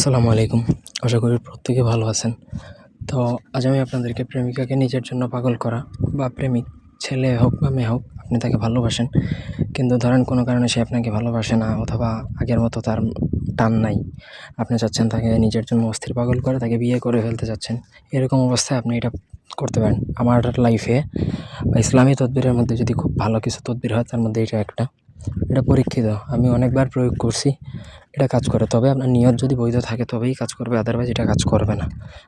আসসালামু আলাইকুম। আশা করি প্রত্যেকে ভালো আছেন। তো আজ আমি আপনাদেরকে প্রেমিকাকে নিজের জন্য পাগল করা বা প্রেমিক ছেলে হোক বা মেয়ে হোক, আপনি তাকে ভালোবাসেন, কিন্তু ধরেন কোনো কারণে সে আপনাকে ভালোবাসে না, অথবা আগের মতো তার টান নাই। আপনি চাচ্ছেন তাকে নিজের জন্য অস্থির পাগল করে তাকে বিয়ে করে ফেলতে চাচ্ছেন। এরকম অবস্থায় আপনি এটা করতে পারেন। আমার লাইফে ইসলামী তদবিরের মধ্যে যদি খুব ভালো কিছু তদবির হয়, তার মধ্যে এটা একটা। এটা পরীক্ষিত, আমি অনেকবার প্রয়োগ করছি। এটা কাজ করে, তবে আপনার নিয়ত যদি বৈধ থাকে তবেই কাজ করবে, আদারওয়াইজ এটা কাজ করবে না।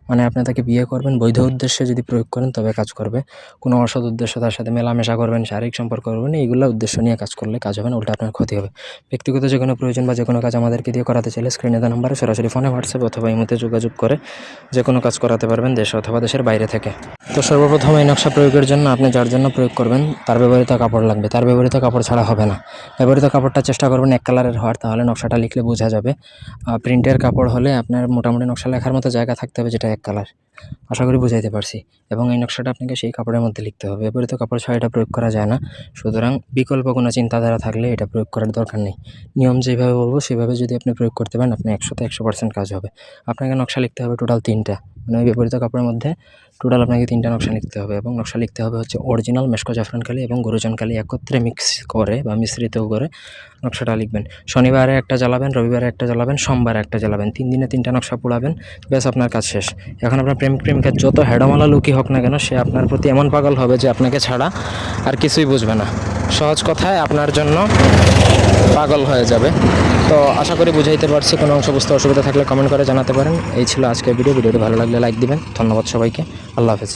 মানে আপনি তাকে বিয়ে করবেন, বৈধ উদ্দেশ্যে যদি প্রয়োগ করেন তবে কাজ করবে। কোনো অসৎ উদ্দেশ্য, তার সাথে মেলামেশা করবেন, শারীরিক সম্পর্ক করবেন, এইগুলো উদ্দেশ্য নিয়ে কাজ করলে কাজ হবে না, উল্টা আপনার ক্ষতি হবে। ব্যক্তিগত যে কোনো প্রয়োজন বা যে কোনো কাজ আমাদেরকে দিয়ে করাতে চাইলে স্ক্রিনে দেওয়া নাম্বারে সরাসরি ফোনে, হোয়াটসঅ্যাপ অথবা ইমোতে যোগাযোগ করে যে কোনো কাজ করাতে পারবেন, দেশে অথবা দেশের বাইরে থেকে। তো সর্বপ্রথম এই নকশা প্রয়োগের জন্য আপনি যার জন্য প্রয়োগ করবেন তার ব্যবহৃত কাপড় লাগবে। তার ব্যবহৃত কাপড় ছাড়া হবে না। ব্যবহৃত কাপড়টা চেষ্টা করবেন এক কালারের হওয়ার, তাহলে নকশাটা লিখলে বোঝা যাবে। প্রিন্টের কাপড় হলে আপনার মোটামুটি নকশা লেখার মতো জায়গা থাকতে হবে, যেটা এক কালার। আশা করি বুঝাইতে পারছি। এবং এই নকশাটা আপনাকে সেই কাপড়ের মধ্যে লিখতে হবে। ব্যবহৃত কাপড় ছাড়া এটা প্রয়োগ করা যায় না। সুতরাং বিকল্প কোনো চিন্তাধারা থাকলে এটা প্রয়োগ করার দরকার নেই। নিয়ম যেভাবে বলবো সেভাবে যদি আপনি প্রয়োগ করতে পারেন, আপনি 100তে 100% কাজ হবে। আপনাকে নকশা লিখতে হবে টোটাল 3টা, মানে ওই ব্যবহৃত কাপড়ের মধ্যে টোটাল আপনাকে 3টা নকশা লিখতে হবে। এবং নকশা লিখতে হবে হচ্ছে অরিজিনাল মেশকো জাফরান কালি এবং গরুজন কালি একত্রে মিক্স করে বা মিশ্রিত করে নকশাটা লিখবেন। শনিবারে একটা জ্বালাবেন, রবিবারে একটা জ্বালাবেন, সোমবারে একটা জ্বালাবেন, 3 দিনে 3টা নকশা পোড়াবেন, ব্যাস আপনার কাজ শেষ। এখন আপনার প্রেমিক প্রেমিকার যত হেডমালা লুকি হোক না কেন, সে আপনার প্রতি এমন পাগল হবে যে আপনাকে ছাড়া আর কিছুই বুঝবে না। সহজ কথায় আপনার জন্য পাগল হয়ে যাবে। তো আশা করি বুঝাইতে পারছি। কোনো অংশ বুঝতে অসুবিধা থাকলে কমেন্ট করে জানাতে পারেন। এই ছিল আজকের ভিডিওটি ভালো লাগলে লাইক দিবেন। ধন্যবাদ সবাইকে। আল্লাহ হাফেজ।